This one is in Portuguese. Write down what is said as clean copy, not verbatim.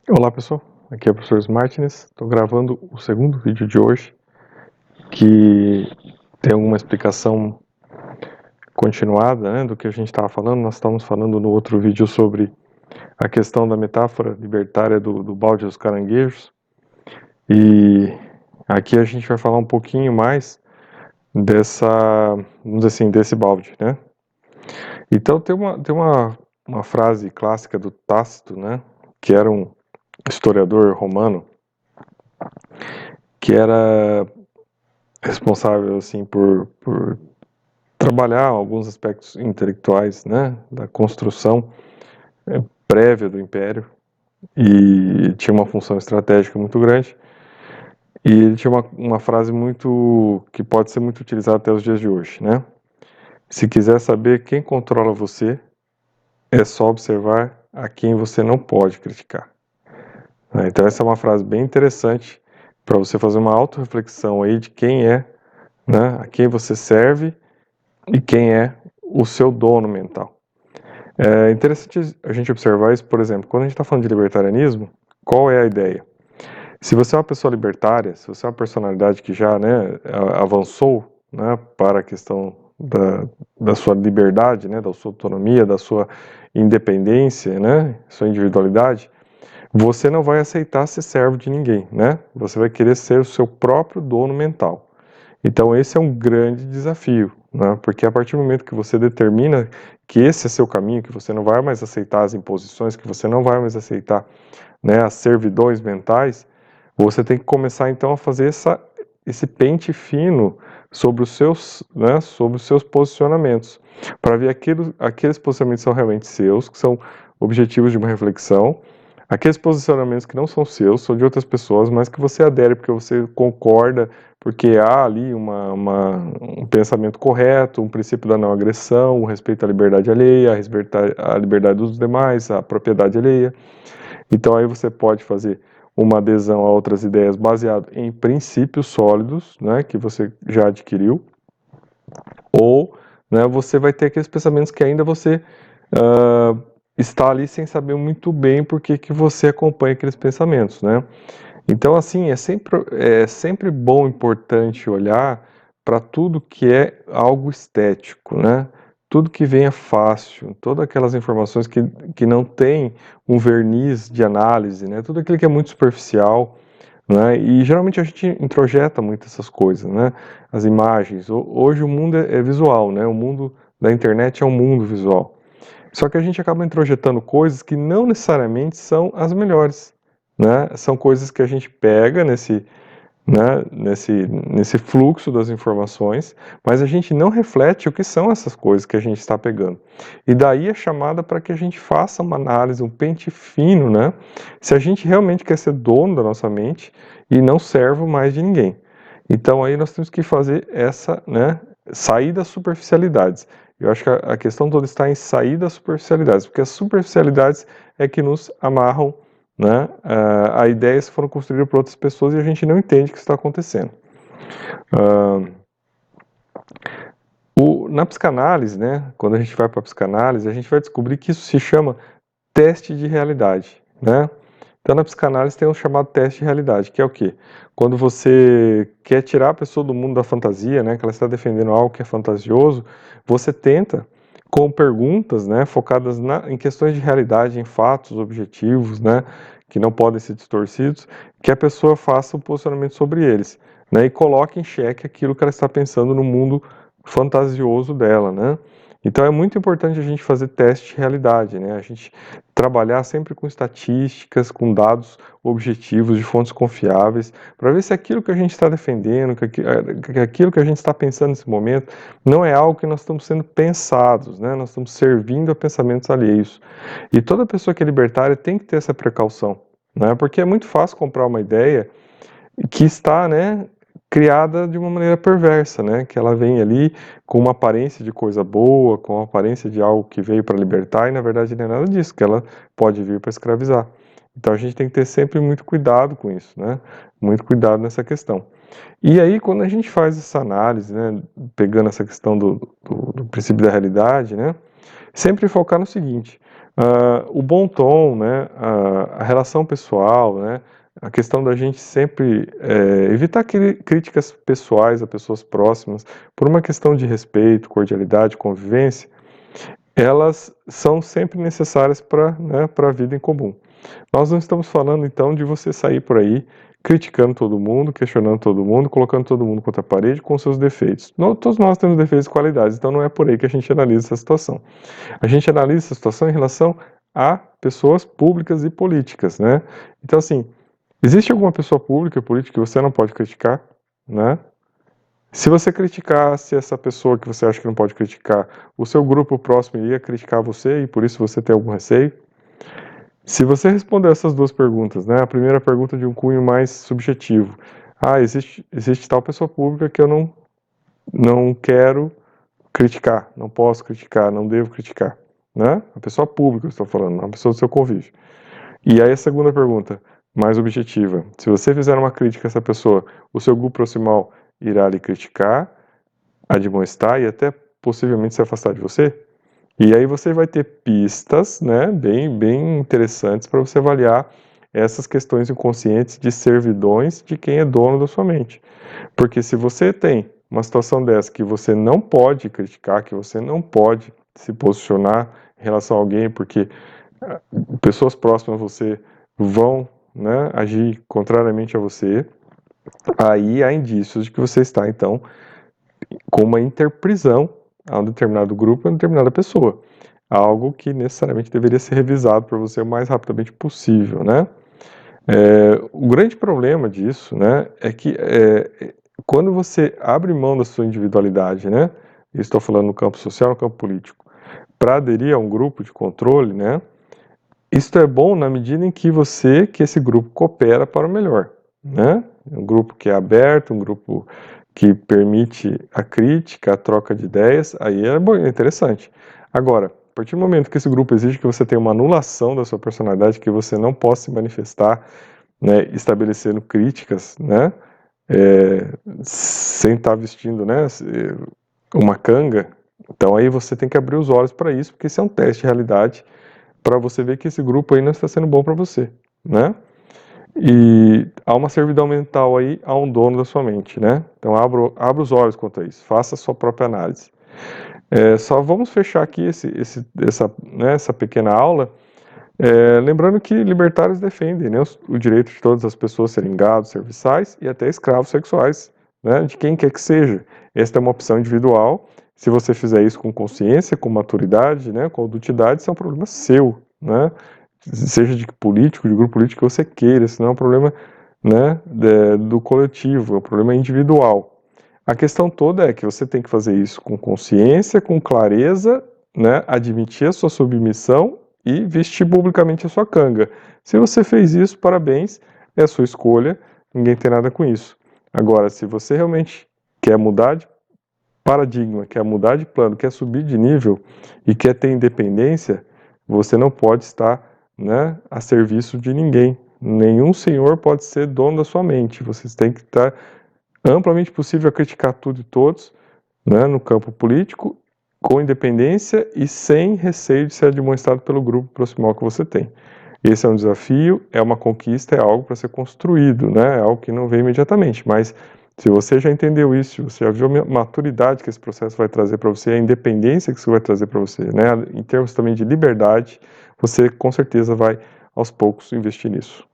Olá pessoal, aqui é o professor Martins. Estou gravando o segundo vídeo de hoje, que tem alguma explicação continuada, né, do que a gente estava falando. Nós estávamos falando no outro vídeo sobre a questão da metáfora libertária do balde dos caranguejos, e aqui a gente vai falar um pouquinho mais vamos dizer assim, desse balde, né. Então tem uma frase clássica do Tácito, né, que era um historiador romano, que era responsável assim por trabalhar alguns aspectos intelectuais, né, da construção prévia do Império, e tinha uma função estratégica muito grande. E ele tinha uma frase muito que pode ser muito utilizada até os dias de hoje, né? Se quiser saber quem controla você, é só observar a quem você não pode criticar. Então essa é uma frase bem interessante para você fazer uma autorreflexão aí de quem é, né, a quem você serve e quem é o seu dono mental. É interessante a gente observar isso, por exemplo, quando a gente está falando de libertarianismo, qual é a ideia? Se você é uma pessoa libertária, se você é uma personalidade que já, né, avançou, né, para a questão da sua liberdade, né, da sua autonomia, da sua independência, né, sua individualidade, você não vai aceitar ser servo de ninguém, né? Você vai querer ser o seu próprio dono mental. Então esse é um grande desafio, né? Porque a partir do momento que você determina que esse é seu caminho, que você não vai mais aceitar as imposições, que você não vai mais aceitar, né, as servidões mentais, você tem que começar então a fazer esse pente fino sobre sobre os seus posicionamentos, para ver aqueles posicionamentos que são realmente seus, que são objetivos de uma reflexão, aqueles posicionamentos que não são seus, são de outras pessoas, mas que você adere porque você concorda, porque há ali um pensamento correto, um princípio da não agressão, o respeito à liberdade alheia, a liberdade dos demais, a propriedade alheia. Então aí você pode fazer uma adesão a outras ideias baseado em princípios sólidos, né, que você já adquiriu, ou, né, você vai ter aqueles pensamentos que ainda você está ali sem saber muito bem por que você acompanha aqueles pensamentos, né? Então, assim, é sempre bom, importante olhar para tudo que é algo estético, né? Tudo que venha fácil, todas aquelas informações que não tem um verniz de análise, né? Tudo aquilo que é muito superficial, né? E geralmente a gente introjeta muito essas coisas, né? As imagens. Hoje o mundo é visual, né? O mundo da internet é um mundo visual. Só que a gente acaba introjetando coisas que não necessariamente são as melhores, né? São coisas que a gente pega nesse fluxo das informações, mas a gente não reflete o que são essas coisas que a gente está pegando. E daí a chamada para que a gente faça uma análise, um pente fino, né? Se a gente realmente quer ser dono da nossa mente e não servo mais de ninguém. Então aí nós temos que fazer né, sair das superficialidades. Eu acho que a questão toda está em sair das superficialidades, porque as superficialidades é que nos amarram, né, a ideias que foram construídas por outras pessoas e a gente não entende o que está acontecendo. Na psicanálise, né, quando a gente vai para a psicanálise, a gente vai descobrir que isso se chama teste de realidade, né? Então, na psicanálise tem um chamado teste de realidade, que é o quê? Quando você quer tirar a pessoa do mundo da fantasia, né, que ela está defendendo algo que é fantasioso, você tenta, com perguntas, né, focadas em questões de realidade, em fatos objetivos, né, que não podem ser distorcidos, que a pessoa faça um posicionamento sobre eles, né, e coloque em xeque aquilo que ela está pensando no mundo fantasioso dela, né? Então é muito importante a gente fazer teste de realidade, né? A gente trabalhar sempre com estatísticas, com dados objetivos de fontes confiáveis, para ver se aquilo que a gente está defendendo, que aquilo que a gente está pensando nesse momento, não é algo que nós estamos sendo pensados, né? Nós estamos servindo a pensamentos alheios. E toda pessoa que é libertária tem que ter essa precaução, né? Porque é muito fácil comprar uma ideia que está, né, criada de uma maneira perversa, né, que ela vem ali com uma aparência de coisa boa, com uma aparência de algo que veio para libertar e na verdade não é nada disso, que ela pode vir para escravizar. Então a gente tem que ter sempre muito cuidado com isso, né, muito cuidado nessa questão. E aí quando a gente faz essa análise, né, pegando essa questão do princípio da realidade, né, sempre focar no seguinte: o bom tom, né, a relação pessoal, né? A questão da gente sempre evitar críticas pessoais a pessoas próximas, por uma questão de respeito, cordialidade, convivência, elas são sempre necessárias para a vida em comum. Nós não estamos falando, então, de você sair por aí criticando todo mundo, questionando todo mundo, colocando todo mundo contra a parede com seus defeitos. Todos nós temos defeitos e qualidades, então não é por aí que a gente analisa essa situação. A gente analisa essa situação em relação a pessoas públicas e políticas, né? Então, assim, existe alguma pessoa pública e política que você não pode criticar, né? Se você criticasse essa pessoa que você acha que não pode criticar, o seu grupo próximo iria criticar você e por isso você tem algum receio? Se você responder essas duas perguntas, né? A primeira pergunta de um cunho mais subjetivo. Existe tal pessoa pública que eu não quero criticar, não posso criticar, não devo criticar, né? A pessoa pública eu estou falando, uma pessoa do seu convívio. E aí a segunda pergunta, mais objetiva. Se você fizer uma crítica a essa pessoa, o seu grupo proximal irá lhe criticar, admoestar e até possivelmente se afastar de você? E aí você vai ter pistas, né, bem interessantes para você avaliar essas questões inconscientes de servidões de quem é dono da sua mente. Porque se você tem uma situação dessa que você não pode criticar, que você não pode se posicionar em relação a alguém, porque pessoas próximas a você vão, né, agir contrariamente a você, aí há indícios de que você está, então, com uma interprisão a um determinado grupo, a uma determinada pessoa. Algo que necessariamente deveria ser revisado para você o mais rapidamente possível, né? O grande problema disso, né, é que quando você abre mão da sua individualidade, né, estou falando no campo social, no campo político, para aderir a um grupo de controle, né, isto é bom na medida em que esse grupo coopera para o melhor, né? Um grupo que é aberto, um grupo que permite a crítica, a troca de ideias, aí é bom, é interessante. Agora, a partir do momento que esse grupo exige que você tenha uma anulação da sua personalidade, que você não possa se manifestar, né, estabelecendo críticas, né, sem estar vestindo, né, uma canga, então aí você tem que abrir os olhos para isso, porque isso é um teste de realidade para você ver que esse grupo aí não está sendo bom para você, né? E há uma servidão mental aí a um dono da sua mente, né? Então abra os olhos quanto a isso, faça a sua própria análise. Só vamos fechar aqui essa pequena aula, lembrando que libertários defendem, né, o direito de todas as pessoas serem gados, serviçais e até escravos sexuais, né, de quem quer que seja. Esta é uma opção individual. Se você fizer isso com consciência, com maturidade, né, com adultidade, isso é um problema seu, né? Seja de político, de grupo político que você queira, isso não é um problema, né, do coletivo, é um problema individual. A questão toda é que você tem que fazer isso com consciência, com clareza, né, admitir a sua submissão e vestir publicamente a sua canga. Se você fez isso, parabéns, é a sua escolha, ninguém tem nada com isso. Agora, se você realmente quer mudar de paradigma, quer mudar de plano, quer subir de nível e quer ter independência, você não pode estar, né, a serviço de ninguém. Nenhum senhor pode ser dono da sua mente. Vocês têm que estar amplamente possível a criticar tudo e todos, né, no campo político, com independência e sem receio de ser demonstrado pelo grupo proximal que você tem. Esse é um desafio, é uma conquista, é algo para ser construído, né? É algo que não vem imediatamente, mas se você já entendeu isso, se você já viu a maturidade que esse processo vai trazer para você, a independência que isso vai trazer para você, né? Em termos também de liberdade, você com certeza vai aos poucos investir nisso.